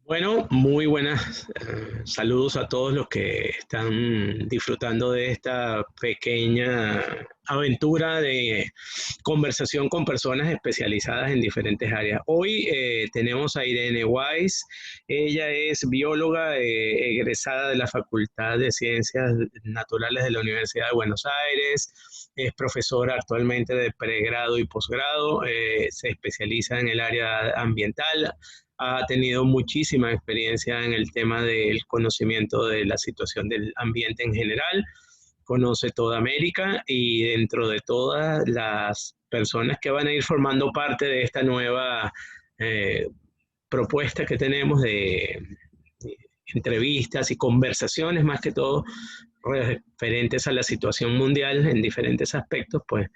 Bueno, muy buenas saludos a todos los que están disfrutando de esta pequeña aventura de conversación con personas especializadas en diferentes áreas. Hoy tenemos a Irene Weiss. Ella es bióloga egresada de la Facultad de Ciencias Naturales de la Universidad de Buenos Aires. Es profesora actualmente de pregrado y posgrado. Se especializa en el área ambiental. Ha tenido muchísima experiencia en el tema del conocimiento de la situación del ambiente en general, conoce toda América y dentro de todas las personas que van a ir formando parte de esta nueva eh, propuesta que tenemos de entrevistas y conversaciones más que todo referentes a la situación mundial en diferentes aspectos, pues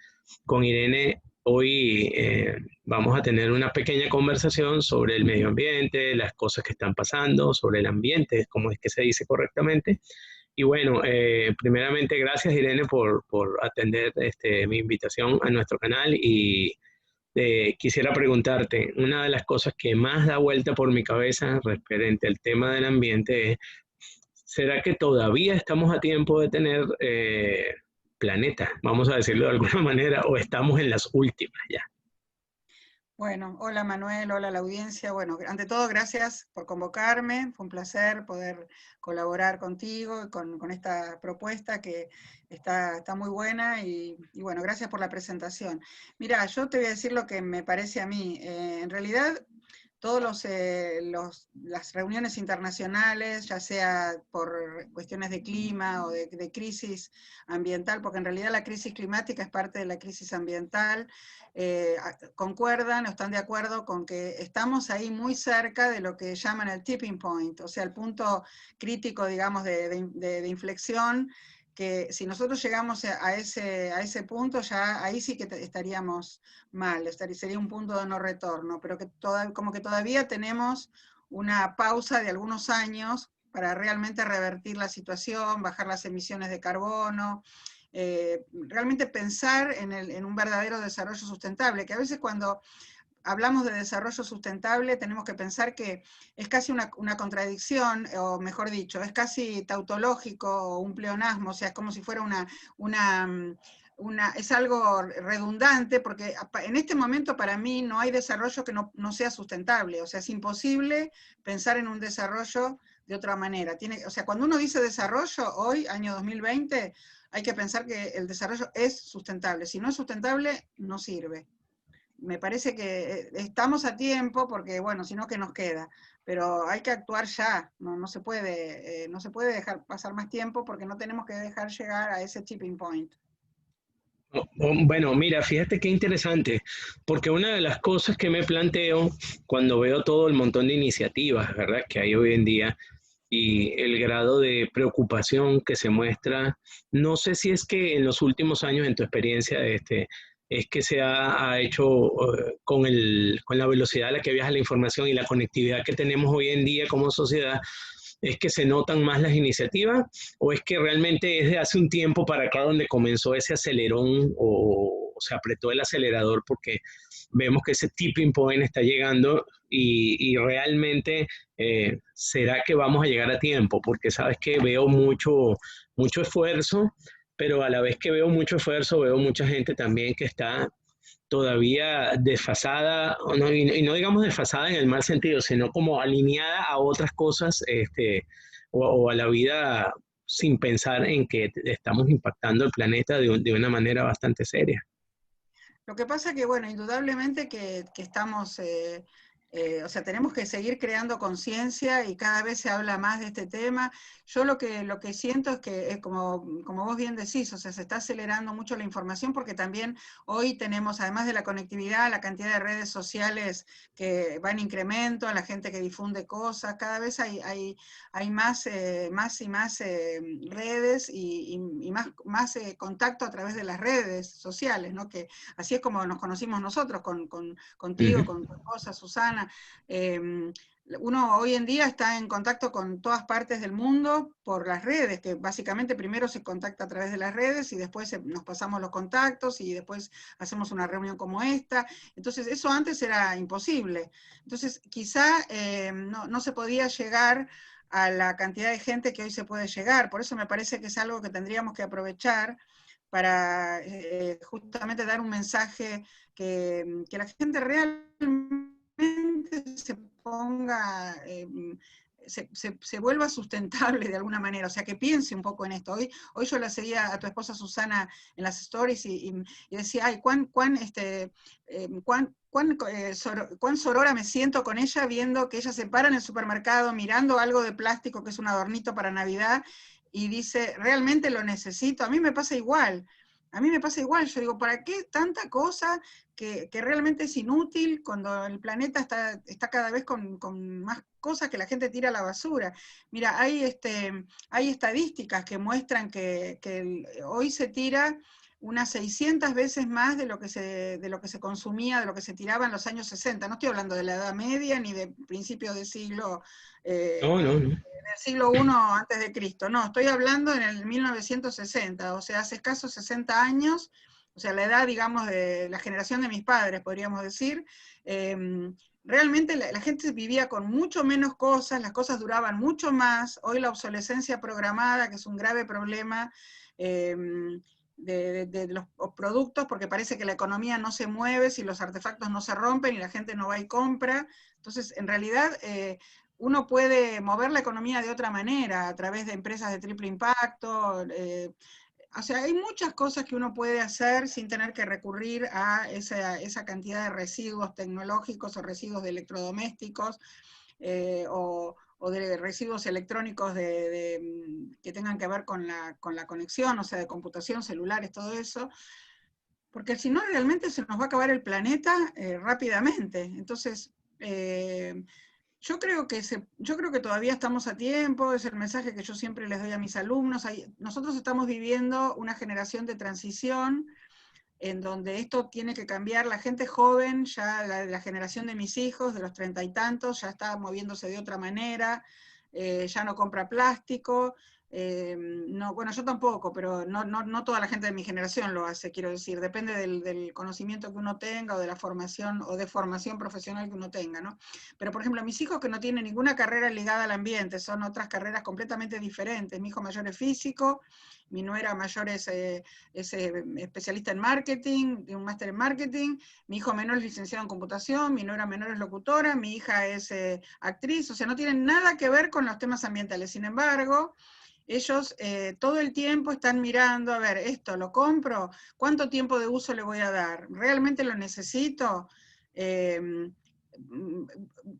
con Irene hoy vamos a tener una pequeña conversación sobre el medio ambiente, las cosas que están pasando, sobre el ambiente, cómo es que se dice correctamente. Y bueno, primeramente gracias Irene por atender mi invitación a nuestro canal y quisiera preguntarte, una de las cosas que más da vuelta por mi cabeza referente al tema del ambiente es, ¿será que todavía estamos a tiempo de tener planeta, vamos a decirlo de alguna manera, o estamos en las últimas ya? Bueno, hola Manuel, hola a la audiencia. Bueno, ante todo, gracias por convocarme. Fue un placer poder colaborar contigo y con esta propuesta que está muy buena y bueno, gracias por la presentación. Mira, yo te voy a decir lo que me parece a mí. En realidad, las reuniones internacionales, ya sea por cuestiones de clima o de crisis ambiental, porque en realidad la crisis climática es parte de la crisis ambiental, concuerdan o están de acuerdo con que estamos ahí muy cerca de lo que llaman el tipping point, o sea, el punto crítico, digamos, de inflexión, que si nosotros llegamos a ese punto, ya ahí sí que estaríamos mal, sería un punto de no retorno, pero como que todavía tenemos una pausa de algunos años para realmente revertir la situación, bajar las emisiones de carbono, realmente pensar en un verdadero desarrollo sustentable, que a veces cuando hablamos de desarrollo sustentable tenemos que pensar que es casi una contradicción, o mejor dicho, es casi tautológico o un pleonasmo, o sea, es como si fuera una es algo redundante, porque en este momento para mí no hay desarrollo que no sea sustentable, o sea, es imposible pensar en un desarrollo de otra manera. O sea, cuando uno dice desarrollo, hoy, año 2020, hay que pensar que el desarrollo es sustentable. Si no es sustentable, no sirve. Me parece que estamos a tiempo, porque bueno, si no, ¿qué nos queda? Pero hay que actuar ya, no se puede dejar pasar más tiempo, porque no tenemos que dejar llegar a ese tipping point. Bueno, mira, fíjate qué interesante, porque una de las cosas que me planteo cuando veo todo el montón de iniciativas, ¿verdad?, que hay hoy en día y el grado de preocupación que se muestra, no sé si es que en los últimos años, en tu experiencia, es que ha hecho con la velocidad a la que viaja la información y la conectividad que tenemos hoy en día como sociedad, ¿es que se notan más las iniciativas o es que realmente es de hace un tiempo para acá donde comenzó ese acelerón o se apretó el acelerador porque vemos que ese tipping point está llegando y realmente será que vamos a llegar a tiempo? Porque sabes que veo mucho esfuerzo, pero a la vez que veo mucho esfuerzo, veo mucha gente también que está todavía desfasada, y no digamos desfasada en el mal sentido, sino como alineada a otras cosas, o a la vida sin pensar en que estamos impactando el planeta de una manera bastante seria. Lo que pasa que, bueno, indudablemente que estamos, o sea, tenemos que seguir creando conciencia y cada vez se habla más de este tema. Yo lo que siento es que, como vos bien decís, o sea, se está acelerando mucho la información, porque también hoy tenemos, además de la conectividad, la cantidad de redes sociales que va en incremento, a la gente que difunde cosas, cada vez hay más y más redes y más contacto a través de las redes sociales, ¿no? Que así es como nos conocimos nosotros, contigo, Ujú. con tu esposa Susana. uno hoy en día está en contacto con todas partes del mundo por las redes, que básicamente primero se contacta a través de las redes y después nos pasamos los contactos y después hacemos una reunión como esta. Entonces eso antes era imposible. Entonces quizá no se podía llegar a la cantidad de gente que hoy se puede llegar. Por eso me parece que es algo que tendríamos que aprovechar para justamente dar un mensaje que la gente realmente se ponga, se vuelva sustentable de alguna manera, o sea, que piense un poco en esto. Hoy yo la seguía a tu esposa Susana en las stories y decía, ay, cuán sorora me siento con ella viendo que ella se para en el supermercado mirando algo de plástico que es un adornito para Navidad y dice, realmente lo necesito. A mí me pasa igual. A mí me pasa igual, yo digo, ¿para qué tanta cosa que realmente es inútil cuando el planeta está cada vez con más cosas que la gente tira a la basura? Mira, hay estadísticas que muestran que hoy se tira unas 600 veces más de lo que se consumía, de lo que se tiraba en los años 60. No estoy hablando de la Edad Media ni de principios del siglo No, no, no. del siglo I antes de Cristo, no, estoy hablando en el 1960, o sea, hace escasos 60 años, o sea, la edad, digamos, de la generación de mis padres, podríamos decir. Realmente la gente vivía con mucho menos cosas, las cosas duraban mucho más. Hoy la obsolescencia programada, que es un grave problema de los productos, porque parece que la economía no se mueve si los artefactos no se rompen y la gente no va y compra. Entonces, en realidad, uno puede mover la economía de otra manera, a través de empresas de triple impacto. O sea, hay muchas cosas que uno puede hacer sin tener que recurrir a esa cantidad de residuos tecnológicos o residuos de electrodomésticos o de residuos electrónicos que tengan que ver con la conexión, o sea, de computación, celulares, todo eso. Porque si no, realmente se nos va a acabar el planeta rápidamente. Entonces, yo creo que todavía estamos a tiempo, es el mensaje que yo siempre les doy a mis alumnos. Nosotros estamos viviendo una generación de transición en donde esto tiene que cambiar. La gente joven, ya la generación de mis hijos, de los 30 y tantos, ya está moviéndose de otra manera, ya no compra plástico. No, bueno, yo tampoco, pero no toda la gente de mi generación lo hace, quiero decir, depende del conocimiento que uno tenga o de la formación o de formación profesional que uno tenga, ¿no? Pero, por ejemplo, mis hijos que no tienen ninguna carrera ligada al ambiente, son otras carreras completamente diferentes. Mi hijo mayor es físico, mi nuera mayor es especialista en marketing, tiene un máster en marketing, mi hijo menor es licenciado en computación, mi nuera menor es locutora, mi hija es actriz, o sea, no tienen nada que ver con los temas ambientales. Sin embargo, ellos todo el tiempo están mirando, a ver, esto lo compro, ¿cuánto tiempo de uso le voy a dar? ¿Realmente lo necesito?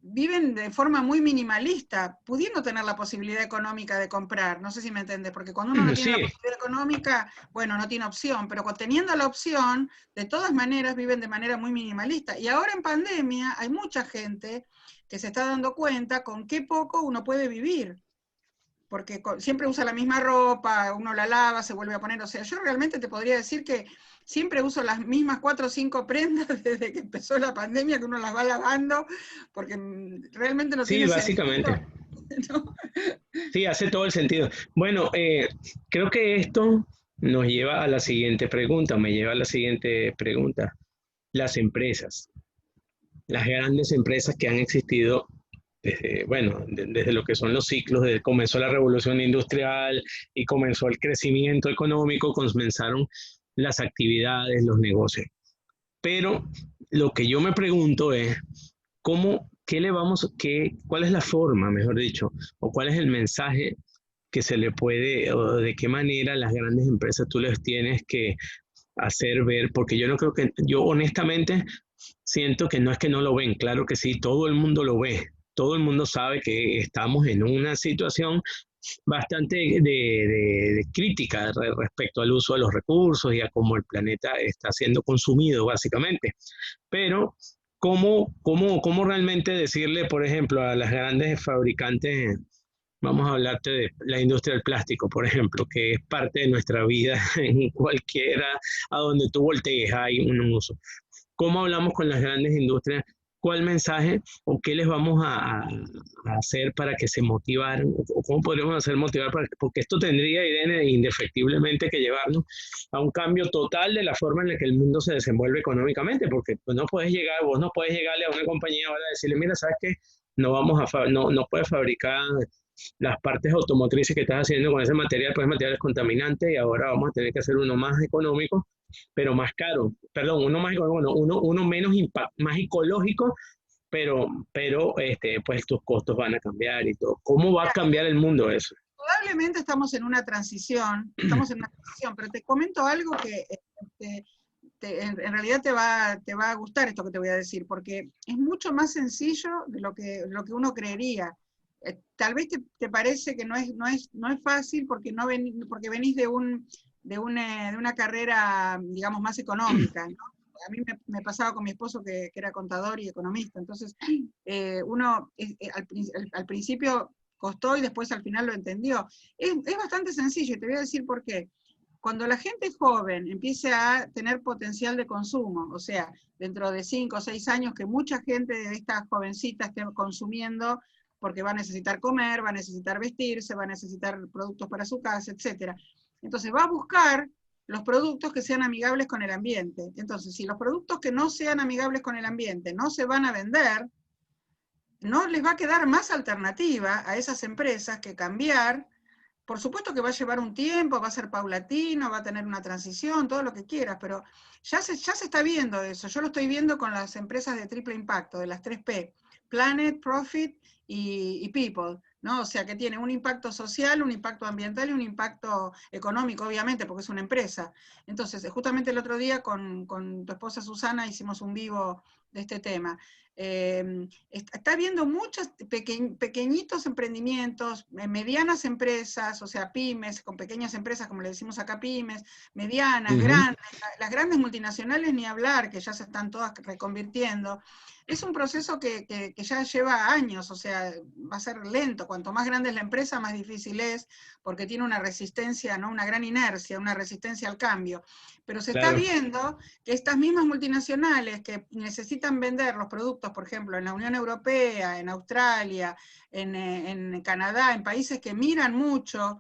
Viven de forma muy minimalista, pudiendo tener la posibilidad económica de comprar, no sé si me entiendes, porque cuando uno no tiene la Sí, posibilidad económica, bueno, no tiene opción, pero teniendo la opción, de todas maneras viven de manera muy minimalista. Y ahora en pandemia hay mucha gente que se está dando cuenta con qué poco uno puede vivir, porque siempre usa la misma ropa, uno la lava, se vuelve a poner, o sea, yo realmente te podría decir que siempre uso las mismas 4 o 5 prendas desde que empezó la pandemia, que uno las va lavando, porque realmente no sí, tiene sentido, básicamente. ¿no? Sí, hace todo el sentido. Bueno, creo que esto nos lleva a la siguiente pregunta, me lleva a la siguiente pregunta. Las empresas, las grandes empresas que han existido desde, bueno, desde lo que son los ciclos, desde que comenzó la revolución industrial y comenzó el crecimiento económico, comenzaron las actividades, los negocios. Pero lo que yo me pregunto es, ¿cómo, qué le vamos, qué, cuál es la forma, mejor dicho, o cuál es el mensaje que se le puede, o de qué manera las grandes empresas tú les tienes que hacer ver? Porque yo no creo que, yo honestamente siento que no es que no lo ven, claro que sí, todo el mundo lo ve, todo el mundo sabe que estamos en una situación bastante de crítica respecto al uso de los recursos y a cómo el planeta está siendo consumido básicamente. Pero, ¿cómo realmente decirle, por ejemplo, a las grandes fabricantes, vamos a hablarte de la industria del plástico, por ejemplo, que es parte de nuestra vida en cualquiera, a donde tú voltees hay un uso? ¿Cómo hablamos con las grandes industrias cuál mensaje o qué les vamos a hacer para que se motivaran, o cómo podríamos hacer motivar, porque esto tendría, Irene, indefectiblemente que llevarnos a un cambio total de la forma en la que el mundo se desenvuelve económicamente, porque pues, no puedes llegar, vos no puedes llegarle a una compañía ahora y decirle, mira, ¿sabes qué? No vamos no puedes fabricar las partes automotrices que estás haciendo con ese material, pues material es contaminante y ahora vamos a tener que hacer uno más económico, pero más caro. Perdón, uno más económico, bueno, uno menos más ecológico, pues tus costos van a cambiar y todo. ¿Cómo va a cambiar el mundo eso? Probablemente estamos en una transición, pero te comento algo que en realidad te va a gustar esto que te voy a decir, porque es mucho más sencillo de lo que uno creería. Tal vez te parece que no es fácil porque, porque venís de una carrera, digamos, más económica, ¿no? A mí me pasaba con mi esposo que era contador y economista, entonces uno al principio costó y después al final lo entendió. Es bastante sencillo y te voy a decir por qué. Cuando la gente joven empiece a tener potencial de consumo, o sea, dentro de 5 o 6 años que mucha gente de estas jovencitas esté consumiendo porque va a necesitar comer, va a necesitar vestirse, va a necesitar productos para su casa, etc. Entonces va a buscar los productos que sean amigables con el ambiente. Entonces, si los productos que no sean amigables con el ambiente no se van a vender, no les va a quedar más alternativa a esas empresas que cambiar. Por supuesto que va a llevar un tiempo, va a ser paulatino, va a tener una transición, todo lo que quieras, pero ya se está viendo eso. Yo lo estoy viendo con las empresas de triple impacto, de las 3P, Planet, Profit y People, ¿no? O sea, que tiene un impacto social, un impacto ambiental y un impacto económico, obviamente, porque es una empresa. Entonces, justamente el otro día con tu esposa Susana hicimos un vivo de este tema. Está habiendo muchos pequeñitos emprendimientos, medianas empresas, o sea, pymes, con pequeñas empresas, como le decimos acá, pymes, medianas, grandes, las grandes multinacionales ni hablar, que ya se están todas reconvirtiendo. Es un proceso que ya lleva años, o sea, va a ser lento. Cuanto más grande es la empresa, más difícil es, porque tiene una resistencia, ¿no? Una gran inercia, una resistencia al cambio. Pero se está viendo que estas mismas multinacionales que necesitan vender los productos, por ejemplo, en la Unión Europea, en Australia, en Canadá, en países que miran mucho,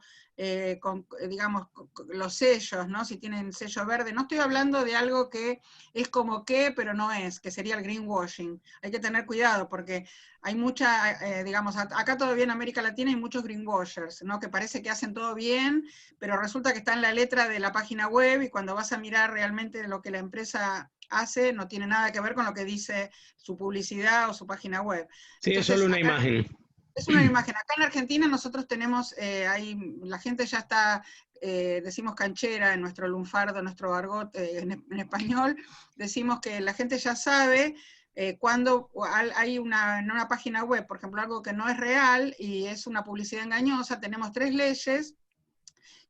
digamos, los sellos, ¿no? Si tienen sello verde. No estoy hablando de algo que es como que, pero no es, que sería el greenwashing. Hay que tener cuidado porque hay mucha, digamos, acá todavía en América Latina hay muchos greenwashers, ¿no? Que parece que hacen todo bien, pero resulta que está en la letra de la página web y cuando vas a mirar realmente lo que la empresa hace no tiene nada que ver con lo que dice su publicidad o su página web. Sí, entonces, es solo una imagen. Es una imagen. Acá en Argentina nosotros tenemos, la gente ya está, decimos canchera en nuestro lunfardo, nuestro argot en español, decimos que la gente ya sabe cuando hay en una página web, por ejemplo, algo que no es real y es una publicidad engañosa. Tenemos 3 leyes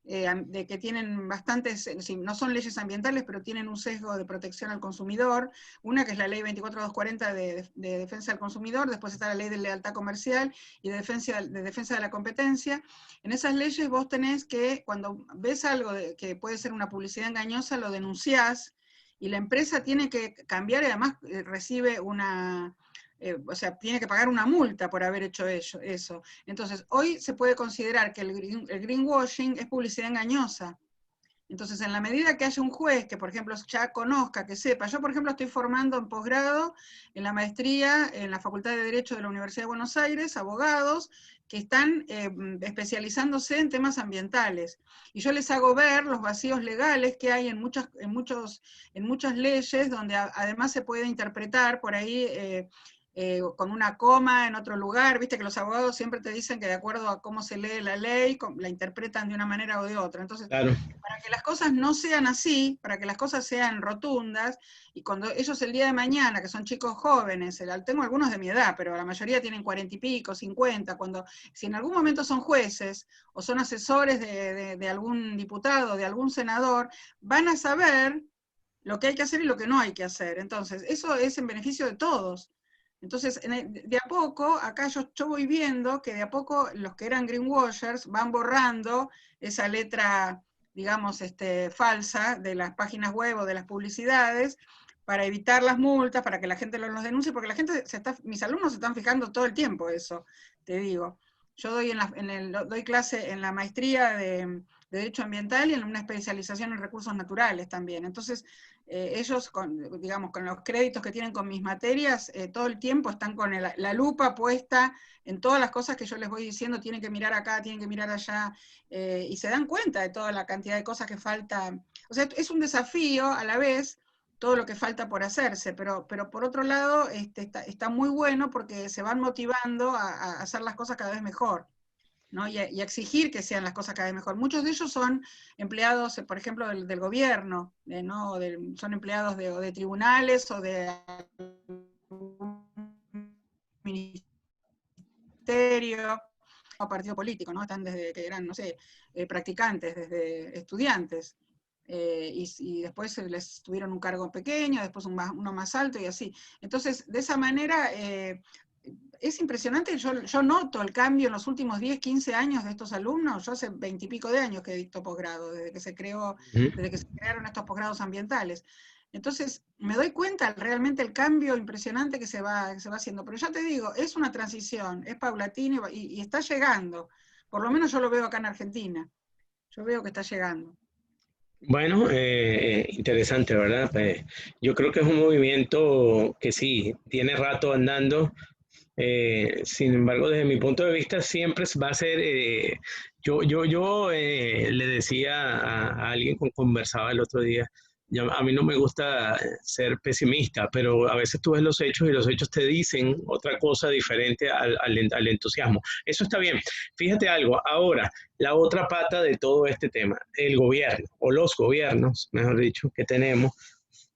de que tienen bastantes, no son leyes ambientales, pero tienen un sesgo de protección al consumidor. Una que es la ley 24240 de defensa del consumidor, después está la ley de lealtad comercial y de defensa de la competencia. En esas leyes vos tenés que, cuando ves algo que puede ser una publicidad engañosa, lo denunciás, y la empresa tiene que cambiar y además recibe una... o sea, tiene que pagar una multa por haber hecho eso. Entonces, hoy se puede considerar que el greenwashing es publicidad engañosa. Entonces, en la medida que haya un juez que, por ejemplo, ya conozca, que sepa, yo, por ejemplo, estoy formando en posgrado, en la maestría, en la Facultad de Derecho de la Universidad de Buenos Aires, abogados que están especializándose en temas ambientales. Y yo les hago ver los vacíos legales que hay en muchas leyes, donde además se puede interpretar por ahí con una coma en otro lugar. Viste que los abogados siempre te dicen que de acuerdo a cómo se lee la ley, la interpretan de una manera o de otra. Entonces, claro, para que las cosas no sean así, para que las cosas sean rotundas, y cuando ellos el día de mañana, que son chicos jóvenes, tengo algunos de mi edad, pero la mayoría tienen 40 y pico, 50, si en algún momento son jueces o son asesores de algún diputado, de algún senador, van a saber lo que hay que hacer y lo que no hay que hacer. Entonces, eso es en beneficio de todos. Entonces, de a poco, acá yo voy viendo que de a poco los que eran greenwashers van borrando esa letra, digamos, falsa de las páginas web o de las publicidades, para evitar las multas, para que la gente los denuncie, porque la gente mis alumnos se están fijando todo el tiempo eso, te digo. Yo doy, doy clase en la maestría de Derecho Ambiental y en una especialización en recursos naturales también. Entonces, ellos, digamos, con los créditos que tienen con mis materias, todo el tiempo están con la lupa puesta en todas las cosas que yo les voy diciendo, tienen que mirar acá, tienen que mirar allá, y se dan cuenta de toda la cantidad de cosas que faltan. O sea, es un desafío a la vez, todo lo que falta por hacerse, pero por otro lado está muy bueno porque se van motivando a hacer las cosas cada vez mejor, ¿no? Y a exigir que sean las cosas cada vez mejor. Muchos de ellos son empleados, por ejemplo, del gobierno, ¿no? Son empleados de tribunales o de ministerio o partido político, ¿no? Están desde que eran, no sé, practicantes, desde estudiantes. Y después les tuvieron un cargo pequeño, después uno más alto y así. Entonces, de esa manera, es impresionante, yo noto el cambio en los últimos 10, 15 años de estos alumnos. Yo hace 20 y pico de años que dicto posgrado, desde que se crearon estos posgrados ambientales. Entonces, me doy cuenta realmente el cambio impresionante que se va haciendo. Pero ya te digo, es una transición, es paulatino y está llegando. Por lo menos yo lo veo acá en Argentina. Yo veo que está llegando. Bueno, interesante, ¿verdad? Yo creo que es un movimiento que sí, tiene rato andando. Sin embargo, desde mi punto de vista, siempre va a ser. Yo le decía a alguien con conversaba el otro día, a mí no me gusta ser pesimista, pero a veces tú ves los hechos y los hechos te dicen otra cosa diferente al entusiasmo. Eso está bien. Fíjate algo, ahora, la otra pata de todo este tema, el gobierno, o los gobiernos, mejor dicho, que tenemos,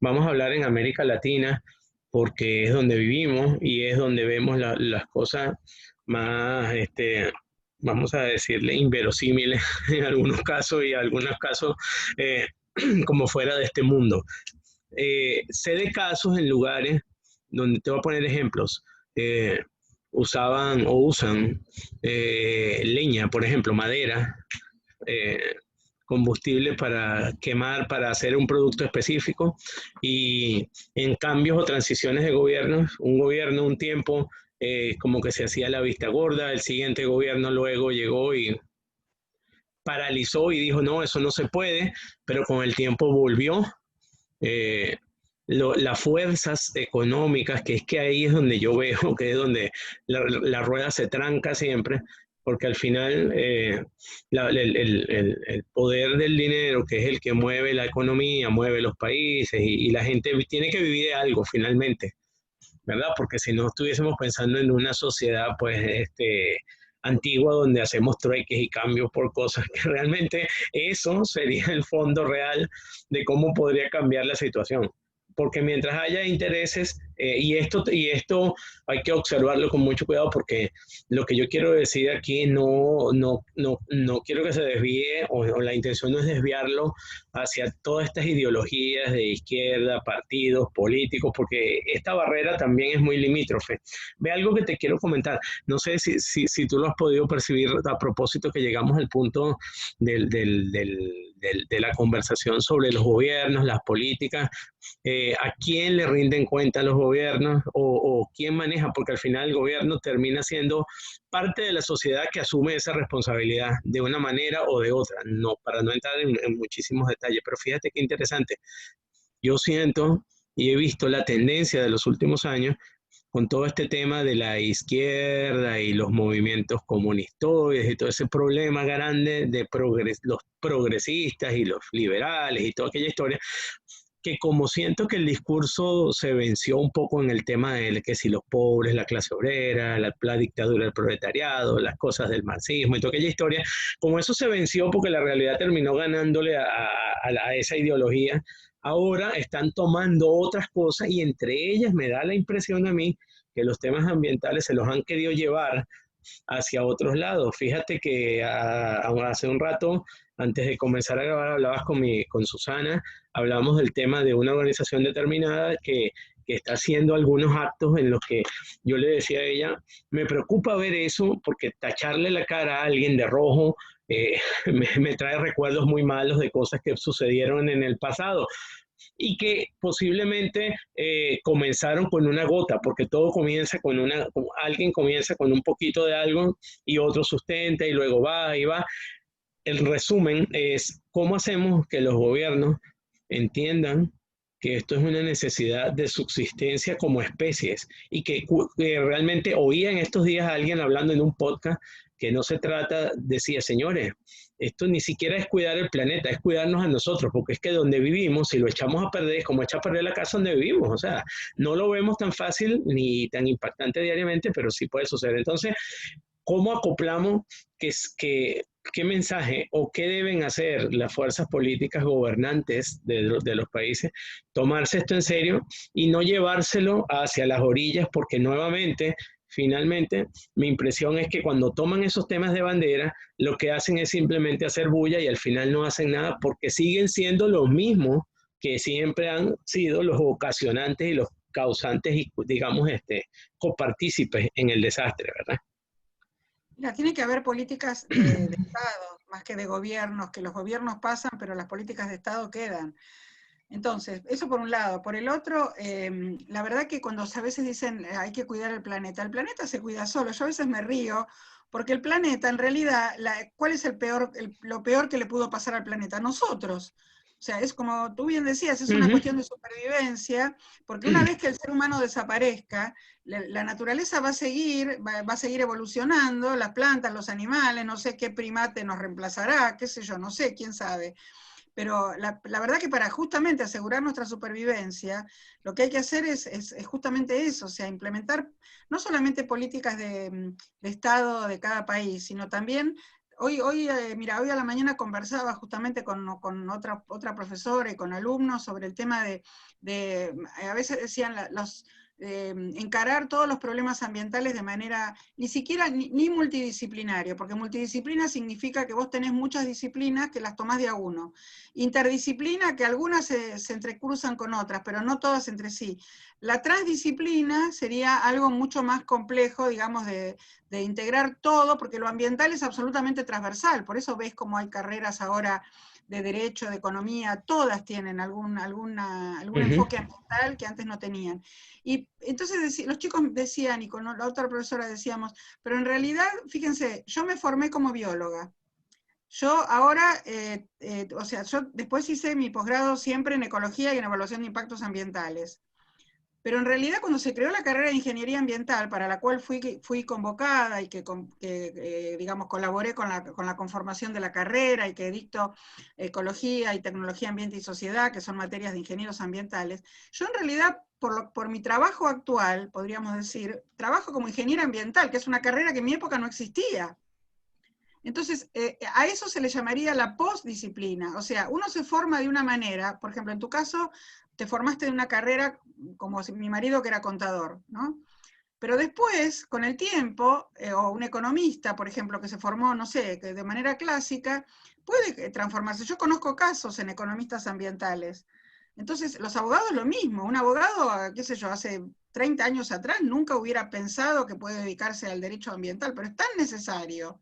vamos a hablar en América Latina, porque es donde vivimos y es donde vemos las cosas más, vamos a decirle, inverosímiles en algunos casos y en algunos casos como fuera de este mundo. Sé de casos en lugares donde te voy a poner ejemplos. Usaban o usan leña, por ejemplo, madera, eh, combustible para quemar, para hacer un producto específico, y en cambios o transiciones de gobiernos, un gobierno un tiempo como que se hacía la vista gorda, el siguiente gobierno luego llegó y paralizó y dijo no, eso no se puede, pero con el tiempo volvió. Eh, las fuerzas económicas, que es que ahí es donde yo veo que es donde la rueda se tranca siempre, porque al final el poder del dinero, que es el que mueve la economía, mueve los países y la gente tiene que vivir de algo finalmente, ¿verdad? Porque si no estuviésemos pensando en una sociedad, pues, antigua donde hacemos trueques y cambios por cosas que realmente eso sería el fondo real de cómo podría cambiar la situación. Porque mientras haya intereses, y esto hay que observarlo con mucho cuidado, porque lo que yo quiero decir aquí no quiero que se desvíe, o la intención no es desviarlo hacia todas estas ideologías de izquierda, partidos, políticos, porque esta barrera también es muy limítrofe. Ve algo que te quiero comentar, no sé si tú lo has podido percibir a propósito que llegamos al punto de la conversación sobre los gobiernos, las políticas, a quién le rinden cuenta los gobiernos o quién maneja, porque al final el gobierno termina siendo parte de la sociedad que asume esa responsabilidad de una manera o de otra, no, para no entrar en muchísimos detalles, pero fíjate qué interesante. Yo siento y he visto la tendencia de los últimos años con todo este tema de la izquierda y los movimientos comunistoides y todo ese problema grande de los progresistas y los liberales y toda aquella historia, que como siento que el discurso se venció un poco en el tema de que si los pobres, la clase obrera, la dictadura del proletariado, las cosas del marxismo y toda aquella historia, como eso se venció porque la realidad terminó ganándole a esa ideología, ahora están tomando otras cosas y entre ellas me da la impresión a mí que los temas ambientales se los han querido llevar hacia otros lados. Fíjate que hace un rato, antes de comenzar a grabar, hablabas con Susana, hablamos del tema de una organización determinada que está haciendo algunos actos en los que yo le decía a ella, me preocupa ver eso porque tacharle la cara a alguien de rojo me trae recuerdos muy malos de cosas que sucedieron en el pasado. y que posiblemente comenzaron con una gota, porque todo comienza con alguien comienza con un poquito de algo y otro sustenta y luego va y va. El resumen es cómo hacemos que los gobiernos entiendan que esto es una necesidad de subsistencia como especies y que realmente oía en estos días a alguien hablando en un podcast que no se trata, decía, señores, esto ni siquiera es cuidar el planeta, es cuidarnos a nosotros, porque es que donde vivimos, si lo echamos a perder, es como echar a perder la casa donde vivimos, o sea, no lo vemos tan fácil ni tan impactante diariamente, pero sí puede suceder. Entonces, ¿cómo acoplamos qué mensaje o qué deben hacer las fuerzas políticas gobernantes de los países? Tomarse esto en serio y no llevárselo hacia las orillas, porque nuevamente, finalmente, mi impresión es que cuando toman esos temas de bandera, lo que hacen es simplemente hacer bulla y al final no hacen nada porque siguen siendo los mismos que siempre han sido los ocasionantes y los causantes y, digamos, copartícipes en el desastre, ¿verdad? Mira, tiene que haber políticas de Estado, más que de gobiernos, que los gobiernos pasan, pero las políticas de Estado quedan. Entonces, eso por un lado. Por el otro, la verdad que cuando a veces dicen hay que cuidar el planeta se cuida solo. Yo a veces me río, porque el planeta, en realidad, ¿cuál es lo peor que le pudo pasar al planeta? Nosotros. O sea, es como tú bien decías, es una cuestión de supervivencia, porque una vez que el ser humano desaparezca, la naturaleza va a seguir evolucionando, las plantas, los animales, no sé qué primate nos reemplazará, qué sé yo, no sé, quién sabe. Pero la verdad que para justamente asegurar nuestra supervivencia, lo que hay que hacer es justamente eso, o sea, implementar no solamente políticas de Estado de cada país, sino también, mira, hoy a la mañana conversaba justamente con otra profesora y con alumnos sobre el tema a veces decían encarar todos los problemas ambientales de manera ni siquiera ni multidisciplinario, porque multidisciplina significa que vos tenés muchas disciplinas que las tomás de a uno. Interdisciplina, que algunas se entrecruzan con otras, pero no todas entre sí. La transdisciplina sería algo mucho más complejo, digamos, de integrar todo, porque lo ambiental es absolutamente transversal, por eso ves como hay carreras ahora de derecho, de economía, todas tienen algún enfoque ambiental que antes no tenían. Y entonces los chicos decían, y con la otra profesora decíamos, pero en realidad, fíjense, yo me formé como bióloga. Yo ahora, o sea, yo después hice mi posgrado siempre en ecología y en evaluación de impactos ambientales. Pero en realidad cuando se creó la carrera de ingeniería ambiental, para la cual fui convocada y que digamos, colaboré con la conformación de la carrera y que dicto ecología y tecnología, ambiente y sociedad, que son materias de ingenieros ambientales, yo en realidad, por mi trabajo actual, podríamos decir, trabajo como ingeniera ambiental, que es una carrera que en mi época no existía. Entonces, a eso se le llamaría la postdisciplina. O sea, uno se forma de una manera, por ejemplo, en tu caso, te formaste de una carrera como mi marido que era contador, ¿no? Pero después, con el tiempo, o un economista, por ejemplo, que se formó, no sé, que de manera clásica, puede transformarse. Yo conozco casos en economistas ambientales. Entonces, los abogados lo mismo. Un abogado, qué sé yo, hace 30 años atrás nunca hubiera pensado que puede dedicarse al derecho ambiental, pero es tan necesario,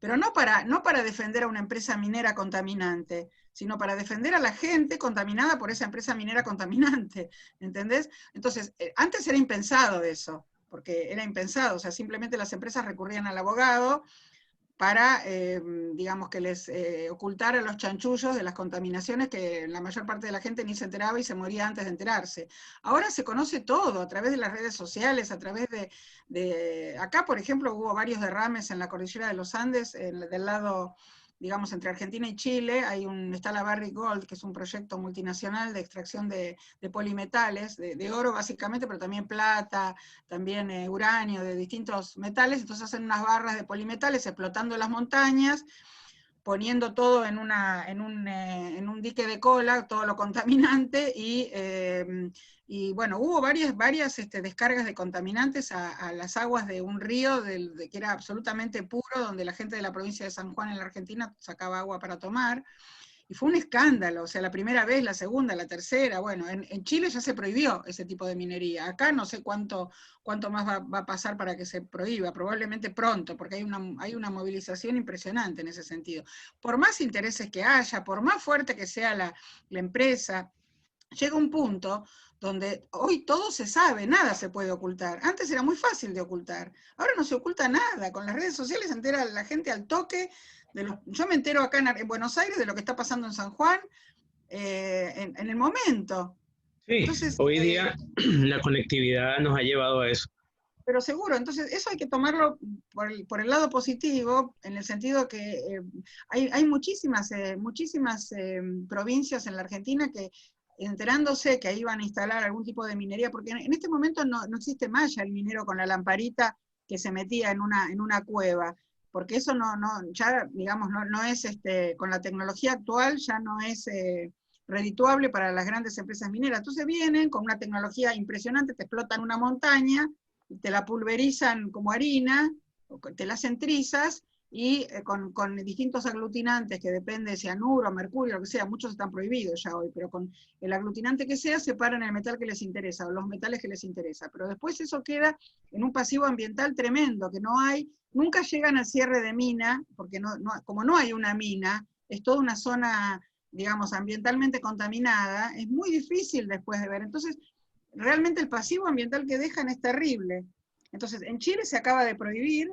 pero no para defender a una empresa minera contaminante, sino para defender a la gente contaminada por esa empresa minera contaminante, ¿entendés? Entonces, antes era impensado eso, porque era impensado, o sea, simplemente las empresas recurrían al abogado para, digamos, que les ocultara los chanchullos de las contaminaciones que la mayor parte de la gente ni se enteraba y se moría antes de enterarse. Ahora se conoce todo a través de las redes sociales, a través acá, por ejemplo, hubo varios derrames en la cordillera de los Andes, del lado, digamos, entre Argentina y Chile, está la Barrick Gold, que es un proyecto multinacional de extracción de polimetales, de oro básicamente, pero también plata, también uranio, de distintos metales. Entonces hacen unas barras de polimetales explotando las montañas, poniendo todo en un dique de cola, todo lo contaminante, y bueno, hubo varias descargas de contaminantes a las aguas de un río que era absolutamente puro, donde la gente de la provincia de San Juan en la Argentina sacaba agua para tomar, y fue un escándalo, o sea, la primera vez, la segunda, la tercera, bueno, en Chile ya se prohibió ese tipo de minería, acá no sé cuánto más va a pasar para que se prohíba, probablemente pronto, porque hay una movilización impresionante en ese sentido. Por más intereses que haya, por más fuerte que sea la empresa, llega un punto donde hoy todo se sabe, nada se puede ocultar. Antes era muy fácil de ocultar, ahora no se oculta nada. Con las redes sociales se entera la gente al toque. Yo me entero acá en Buenos Aires de lo que está pasando en San Juan en el momento. Sí, Entonces, hoy día la conectividad nos ha llevado a eso. pero seguro, entonces eso hay que tomarlo por el lado positivo, en el sentido que hay muchísimas provincias en la Argentina que, enterándose que ahí van a instalar algún tipo de minería, porque en este momento no existe más ya el minero con la lamparita que se metía en una cueva, porque eso ya digamos, no es, con la tecnología actual ya no es redituable para las grandes empresas mineras. Entonces vienen con una tecnología impresionante, te explotan una montaña, te la pulverizan como harina, te la hacen trizas, y con distintos aglutinantes, que depende de cianuro, mercurio, lo que sea, muchos están prohibidos ya hoy, pero con el aglutinante que sea, separan el metal que les interesa, o los metales que les interesa. Pero después eso queda en un pasivo ambiental tremendo, que nunca llegan al cierre de mina, porque como no hay una mina, es toda una zona, digamos, ambientalmente contaminada, es muy difícil después de ver. Entonces, realmente el pasivo ambiental que dejan es terrible. Entonces, en Chile se acaba de prohibir,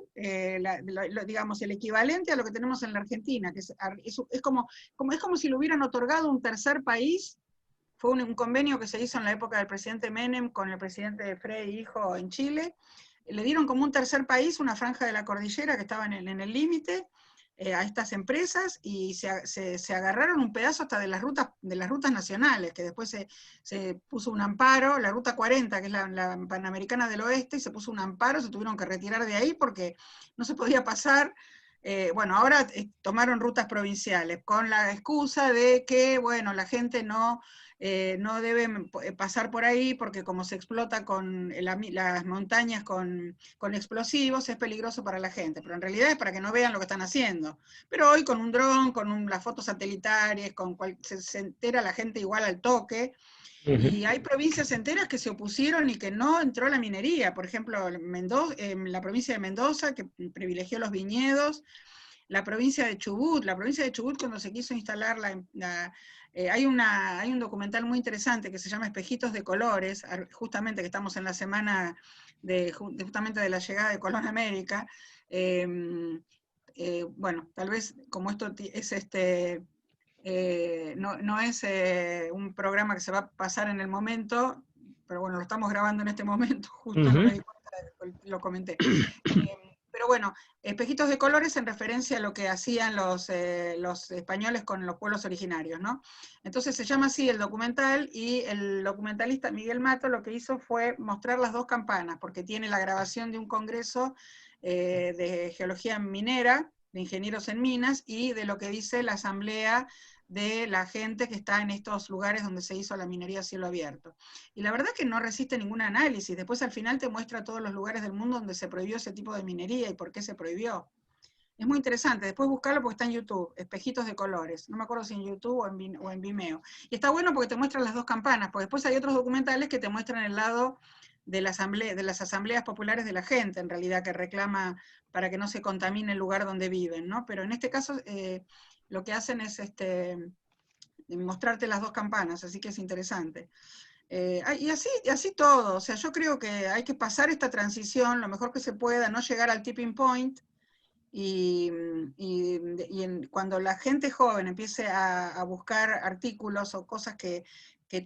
digamos, el equivalente a lo que tenemos en la Argentina, que es como si lo hubieran otorgado un tercer país. Fue un convenio que se hizo en la época del presidente Menem con el presidente Frei, hijo, en Chile. Le dieron como un tercer país una franja de la cordillera que estaba en el límite, a estas empresas, y se agarraron un pedazo hasta de las rutas nacionales, que después se puso un amparo, la ruta 40, que es la Panamericana del Oeste, y se puso un amparo, se tuvieron que retirar de ahí porque no se podía pasar. Bueno, ahora tomaron rutas provinciales, con la excusa de que, bueno, la gente no debe pasar por ahí porque como se explota con las montañas con explosivos, es peligroso para la gente, pero en realidad es para que no vean lo que están haciendo. Pero hoy con un dron, las fotos satelitales, se entera la gente igual al toque. Y hay provincias enteras que se opusieron y que no entró la minería. Por ejemplo, la provincia de Mendoza, que privilegió los viñedos. La provincia de Chubut cuando se quiso instalar hay un documental muy interesante que se llama Espejitos de Colores, justamente que estamos en la semana justamente de la llegada de Colón a América. Bueno, tal vez como esto es no es un programa que se va a pasar en el momento, pero bueno, lo estamos grabando en este momento, justo no me di cuenta, lo comenté. Pero bueno, Espejitos de Colores en referencia a lo que hacían los españoles con los pueblos originarios, ¿no? Entonces se llama así el documental, y el documentalista Miguel Mato lo que hizo fue mostrar las dos campanas, porque tiene la grabación de un congreso de geología minera, de ingenieros en minas, y de lo que dice la asamblea de la gente que está en estos lugares donde se hizo la minería a cielo abierto. Y la verdad que no resiste ningún análisis. Después al final te muestra todos los lugares del mundo donde se prohibió ese tipo de minería y por qué se prohibió. Es muy interesante, después buscarlo porque está en YouTube, Espejitos de Colores. No me acuerdo si en YouTube o en Vimeo. Y está bueno porque te muestran las dos campanas, porque después hay otros documentales que te muestran el lado de las asambleas populares de la gente, en realidad, que reclama para que no se contamine el lugar donde viven, ¿no? Pero en este caso lo que hacen es mostrarte las dos campanas, así que es interesante. Y así todo, o sea, yo creo que hay que pasar esta transición lo mejor que se pueda, no llegar al tipping point, cuando la gente joven empiece a buscar artículos o cosas que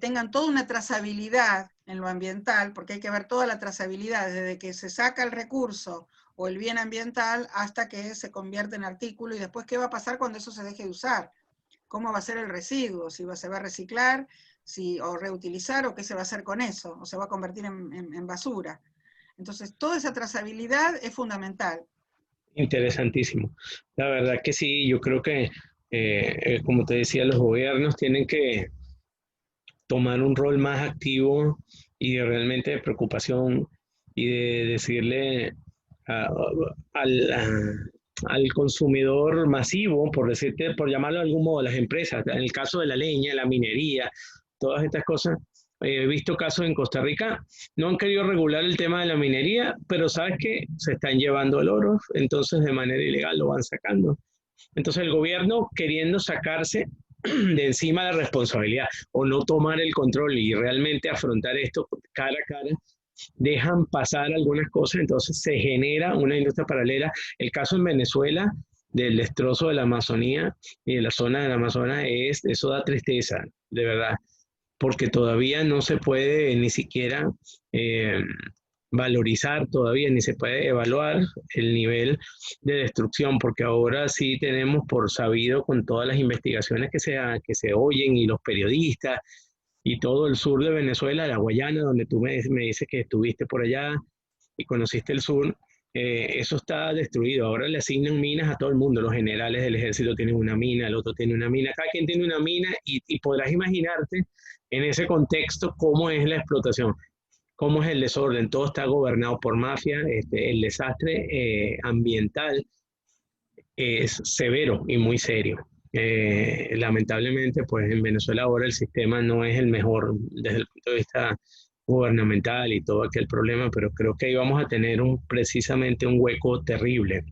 tengan toda una trazabilidad en lo ambiental, porque hay que ver toda la trazabilidad, desde que se saca el recurso o el bien ambiental hasta que se convierte en artículo, y después qué va a pasar cuando eso se deje de usar, cómo va a ser el residuo, si se va a reciclar, o reutilizar, o qué se va a hacer con eso, o se va a convertir en basura. Entonces, toda esa trazabilidad es fundamental. Interesantísimo. La verdad que sí, yo creo que, como te decía, los gobiernos tienen que tomar un rol más activo y realmente de preocupación, y de decirle a- al, al consumidor masivo, por decirte, por llamarlo de algún modo, las empresas, en el caso de la leña, la minería, todas estas cosas. He visto casos en Costa Rica, no han querido regular el tema de la minería, pero sabes que se están llevando el oro, entonces de manera ilegal lo van sacando. Entonces el gobierno, queriendo sacarse de encima la responsabilidad o no tomar el control y realmente afrontar esto cara a cara, dejan pasar algunas cosas, entonces se genera una industria paralela. El caso en Venezuela del destrozo de la Amazonía y de la zona del Amazonas, eso da tristeza, de verdad, porque todavía no se puede ni siquiera eh, valorizar, todavía ni se puede evaluar el nivel de destrucción, porque ahora sí tenemos por sabido con todas las investigaciones que se oyen y los periodistas y todo el sur de Venezuela, la Guayana, donde tú me dices que estuviste por allá y conociste el sur, eso está destruido. Ahora le asignan minas a todo el mundo. Los generales del ejército tienen una mina, el otro tiene una mina, cada quien tiene una mina y podrás imaginarte en ese contexto cómo es la explotación, cómo es el desorden. Todo está gobernado por mafia, el desastre ambiental es severo y muy serio. Lamentablemente, pues en Venezuela ahora el sistema no es el mejor desde el punto de vista gubernamental y todo aquel problema, pero creo que ahí vamos a tener precisamente un hueco terrible.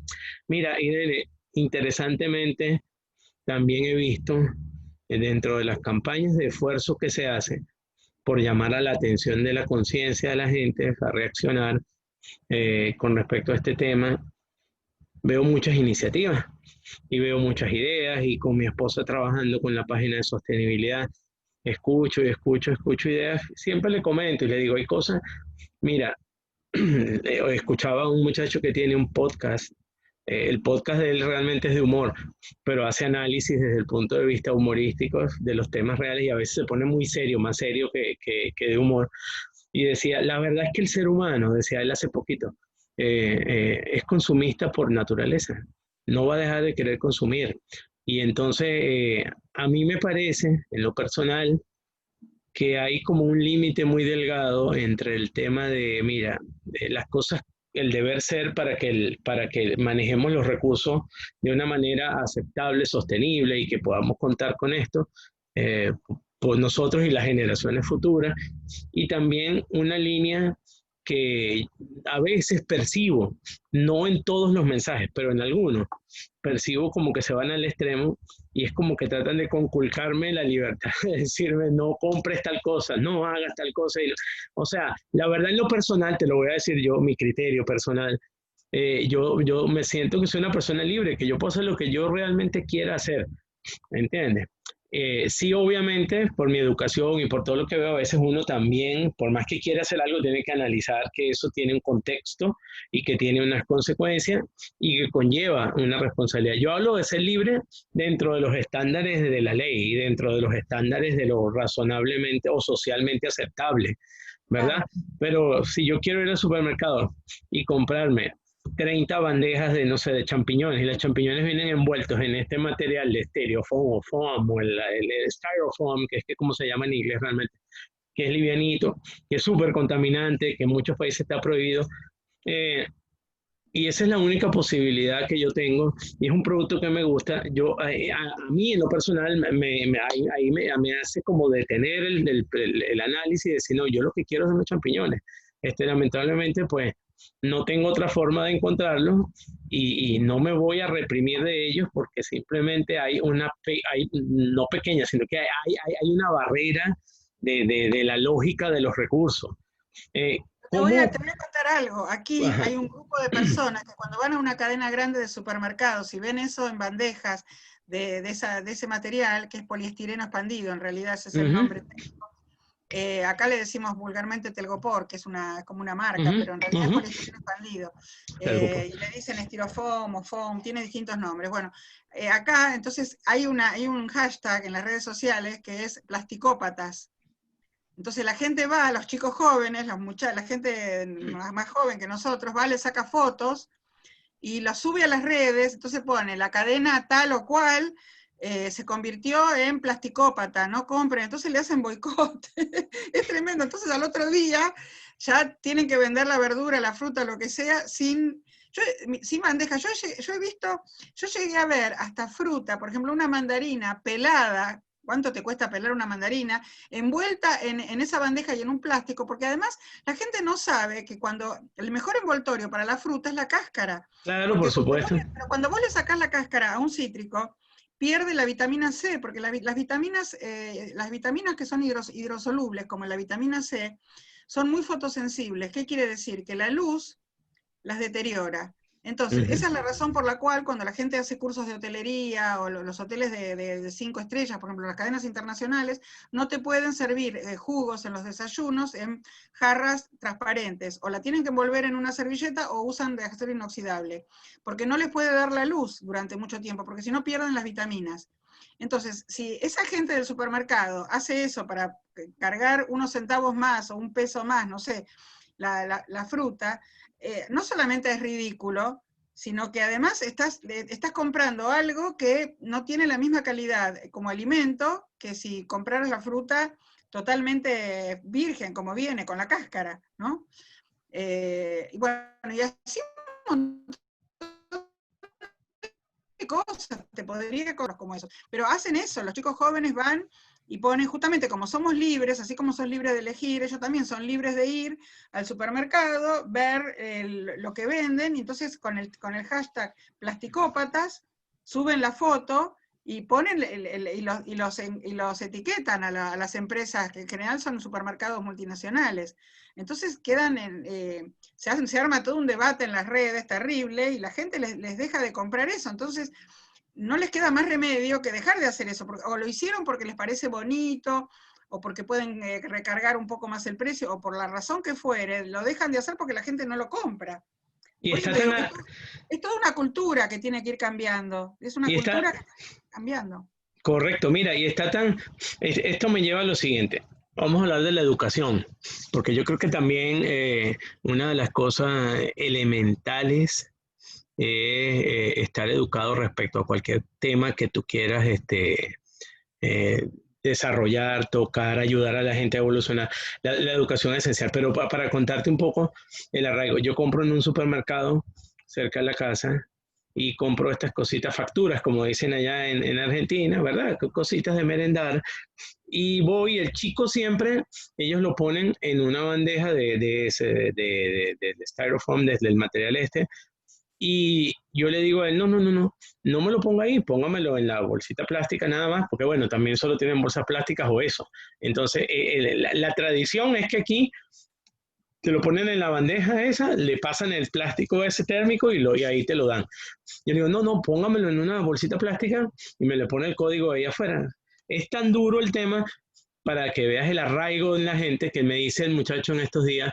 Mira, Irene, interesantemente, también he visto dentro de las campañas de esfuerzo que se hace por llamar a la atención de la conciencia de la gente a reaccionar con respecto a este tema, veo muchas iniciativas y veo muchas ideas y con mi esposa trabajando con la página de sostenibilidad, escucho y escucho ideas, siempre le comento y le digo, hay cosas, mira, escuchaba a un muchacho que tiene un podcast, el podcast de él realmente es de humor, pero hace análisis desde el punto de vista humorístico de los temas reales y a veces se pone muy serio, más serio que de humor. Y decía, la verdad es que el ser humano, decía él hace poquito, es consumista por naturaleza, no va a dejar de querer consumir. Y entonces, a mí me parece, en lo personal, que hay como un límite muy delgado entre el tema de, mira, de las cosas, el deber ser para que manejemos los recursos de una manera aceptable, sostenible y que podamos contar con esto, eh, por nosotros y las generaciones futuras, y también una línea que a veces percibo, no en todos los mensajes, pero en algunos, percibo como que se van al extremo y es como que tratan de conculcarme la libertad de decirme no compres tal cosa, no hagas tal cosa. O sea, la verdad en lo personal, te lo voy a decir yo, mi criterio personal, yo me siento que soy una persona libre, que yo puedo hacer lo que yo realmente quiera hacer, ¿entiendes? Sí, obviamente, por mi educación y por todo lo que veo, a veces uno también, por más que quiera hacer algo, tiene que analizar que eso tiene un contexto y que tiene unas consecuencias y que conlleva una responsabilidad. Yo hablo de ser libre dentro de los estándares de la ley y dentro de los estándares de lo razonablemente o socialmente aceptable, ¿verdad? Claro. Pero si yo quiero ir al supermercado y comprarme 30 bandejas de, no sé, de champiñones, y los champiñones vienen envueltos en este material de estereofoam o foam, o el styrofoam, que es que como se llama en inglés realmente, que es livianito, que es súper contaminante, que en muchos países está prohibido. Eh, y esa es la única posibilidad que yo tengo, y es un producto que me gusta. A mí en lo personal me hace como detener el análisis y decir, no, yo lo que quiero son los champiñones. Lamentablemente, pues no tengo otra forma de encontrarlos y no me voy a reprimir de ellos porque simplemente hay no pequeña, sino que hay una barrera de la lógica de los recursos. Eh, ¿Cómo? Te voy a contar algo. Aquí Ajá. hay un grupo de personas que cuando van a una cadena grande de supermercados y ven eso en bandejas de ese material, que es poliestireno expandido, en realidad ese es el Ujú, nombre técnico. Acá le decimos vulgarmente telgopor, que es como una marca, ujú, pero en realidad es ujú. poliestireno expandido. Preocupa. Y le dicen estirofoam o foam, tiene distintos nombres. Bueno, acá entonces hay un hashtag en las redes sociales que es plasticópatas. Entonces la gente va, los chicos jóvenes, la gente más joven que nosotros, va, le saca fotos y las sube a las redes, entonces pone la cadena tal o cual, se convirtió en plasticópata, no compren, entonces le hacen boicot. Es tremendo, entonces al otro día ya tienen que vender la verdura, la fruta, lo que sea, sin bandeja. Yo he visto, yo llegué a ver hasta fruta, por ejemplo, una mandarina pelada. ¿Cuánto te cuesta pelar una mandarina? Envuelta en esa bandeja y en un plástico, porque además la gente no sabe que el mejor envoltorio para la fruta es la cáscara. Claro, por Porque supuesto. cuando vos le sacás la cáscara a un cítrico, pierde la vitamina C, porque las vitaminas que son hidrosolubles, como la vitamina C, son muy fotosensibles. ¿Qué quiere decir? Que la luz las deteriora. Entonces, esa es la razón por la cual cuando la gente hace cursos de hotelería o los hoteles de 5 estrellas, por ejemplo, las cadenas internacionales, no te pueden servir jugos en los desayunos en jarras transparentes, o la tienen que envolver en una servilleta o usan de acero inoxidable, porque no les puede dar la luz durante mucho tiempo, porque si no pierden las vitaminas. Entonces, si esa gente del supermercado hace eso para cargar unos centavos más o un peso más, no sé, la fruta, no solamente es ridículo, sino que además estás comprando algo que no tiene la misma calidad como alimento que si compraras la fruta totalmente virgen, como viene, con la cáscara, ¿no? Y bueno, y así un montón de cosas, te podría cosas como eso. Pero hacen eso, los chicos jóvenes van y ponen, justamente como somos libres, así como son libres de elegir, ellos también son libres de ir al supermercado, ver lo que venden, y entonces con el hashtag plasticópatas suben la foto y ponen y los etiquetan a las empresas, que en general son supermercados multinacionales. Entonces quedan se arma todo un debate en las redes terrible, y la gente les deja de comprar eso. Entonces no les queda más remedio que dejar de hacer eso, o lo hicieron porque les parece bonito, o porque pueden recargar un poco más el precio, o por la razón que fuere, lo dejan de hacer porque la gente no lo compra. Y Por eso está te tan... digo, es toda una cultura que tiene que ir cambiando, es una Y está, cultura que está cambiando. correcto, mira, y está tan... Esto me lleva a lo siguiente. Vamos a hablar de la educación, porque yo creo que también una de las cosas elementales es estar educado respecto a cualquier tema que tú quieras eh, desarrollar, tocar, ayudar a la gente a evolucionar. La educación es esencial, pero para contarte un poco el arraigo, yo compro en un supermercado cerca de la casa y compro estas cositas, facturas, como dicen allá en Argentina, ¿verdad? Cositas de merendar. Y voy, el chico siempre, ellos lo ponen en una bandeja de styrofoam, desde el material y yo le digo a él, no me lo ponga ahí, póngamelo en la bolsita plástica nada más, porque bueno, también solo tienen bolsas plásticas o eso. Entonces, la tradición es que aquí te lo ponen en la bandeja esa, le pasan el plástico ese térmico y ahí te lo dan. Yo le digo, no, póngamelo en una bolsita plástica y me le pone el código ahí afuera. Es tan duro el tema para que veas el arraigo en la gente que me dice el muchacho en estos días,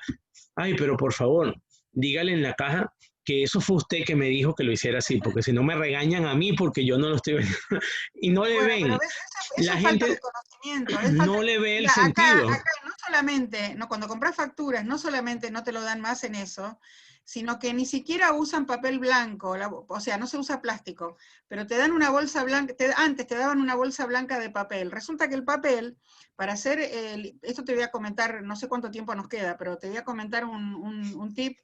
ay, pero por favor, dígale en la caja que eso fue usted que me dijo que lo hiciera así, porque si no me regañan a mí porque yo no lo estoy viendo. Y no Y le bueno, ven, pero ves, eso la es falta de gente conocimiento, es falta. no le ve el Mira, sentido. acá no solamente, no, cuando compras facturas, no solamente no te lo dan más en eso, sino que ni siquiera usan papel blanco, o sea, no se usa plástico, pero te dan una bolsa blanca, antes te daban una bolsa blanca de papel. Resulta que el papel, para hacer, esto te voy a comentar, no sé cuánto tiempo nos queda, pero te voy a comentar un tip.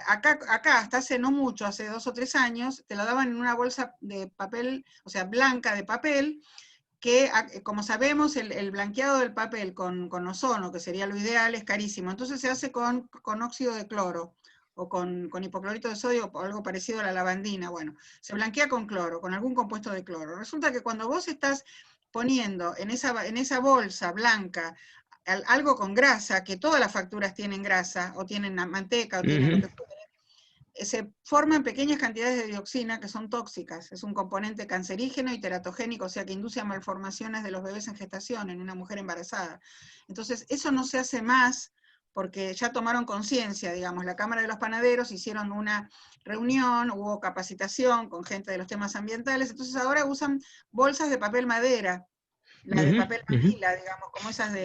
Acá, hasta hace no mucho, hace 2 o 3 años, te la daban en una bolsa de papel, o sea, blanca de papel, que como sabemos, el blanqueado del papel con ozono, que sería lo ideal, es carísimo. Entonces se hace con óxido de cloro, o con hipoclorito de sodio, o algo parecido a la lavandina. Bueno, se blanquea con cloro, con algún compuesto de cloro. Resulta que cuando vos estás poniendo en esa bolsa blanca algo con grasa, que todas las facturas tienen grasa, o tienen manteca, o tienen lo que fuera, se forman pequeñas cantidades de dioxina que son tóxicas. Es un componente cancerígeno y teratogénico, o sea que induce a malformaciones de los bebés en gestación en una mujer embarazada. Entonces, eso no se hace más porque ya tomaron conciencia, digamos, la Cámara de los Panaderos hicieron una reunión, hubo capacitación con gente de los temas ambientales, entonces ahora usan bolsas de papel madera, la de papel manila, digamos, como esas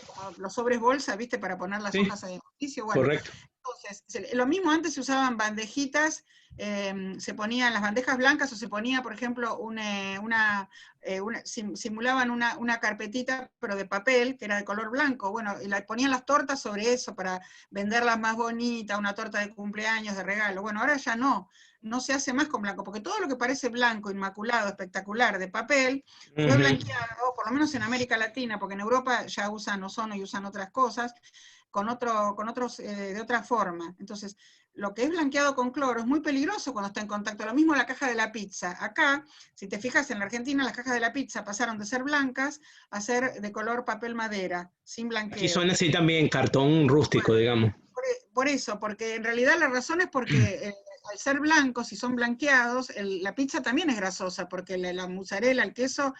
como los sobres bolsa, ¿viste? Para poner las Sí, hojas de oficio. Bueno, correcto. entonces, lo mismo antes se usaban bandejitas, se ponían las bandejas blancas, o se ponía, por ejemplo, simulaban una carpetita, pero de papel, que era de color blanco, bueno, y ponían las tortas sobre eso para venderlas más bonitas, una torta de cumpleaños, de regalo. Bueno, ahora ya no se hace más con blanco, porque todo lo que parece blanco, inmaculado, espectacular, de papel, fue blanqueado, por lo menos en América Latina, porque en Europa ya usan ozono y usan otras cosas, de otra forma. Entonces, lo que es blanqueado con cloro es muy peligroso cuando está en contacto. Lo mismo la caja de la pizza. Acá, si te fijas, en la Argentina las cajas de la pizza pasaron de ser blancas a ser de color papel madera, sin Aquí son blanqueo. así también, cartón rústico, digamos. Por eso, porque en realidad la razón es porque al ser blancos, si son blanqueados, la pizza también es grasosa, porque la mozzarella, el queso,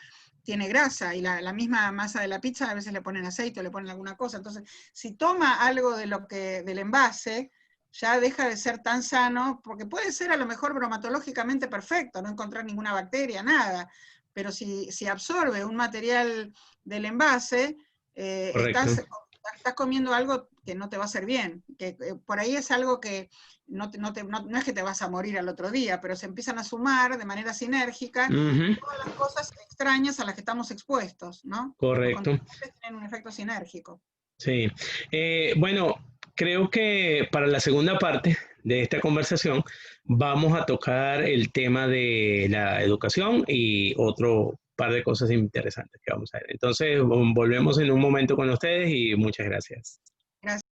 tiene grasa, y la misma masa de la pizza a veces le ponen aceite o le ponen alguna cosa. Entonces, si toma algo del envase, ya deja de ser tan sano, porque puede ser a lo mejor bromatológicamente perfecto, no encontrar ninguna bacteria, nada, pero si absorbe un material del envase, Correcto. estás comiendo algo que no te va a hacer bien, que por ahí es algo que no es que te vas a morir al otro día, pero se empiezan a sumar de manera sinérgica Ujú, todas las cosas extrañas a las que estamos expuestos, ¿no? Los correcto. contaminantes tienen un efecto sinérgico. Sí. Bueno, creo que para la segunda parte de esta conversación vamos a tocar el tema de la educación y otro par de cosas interesantes que vamos a ver. Entonces, volvemos en un momento con ustedes y muchas gracias.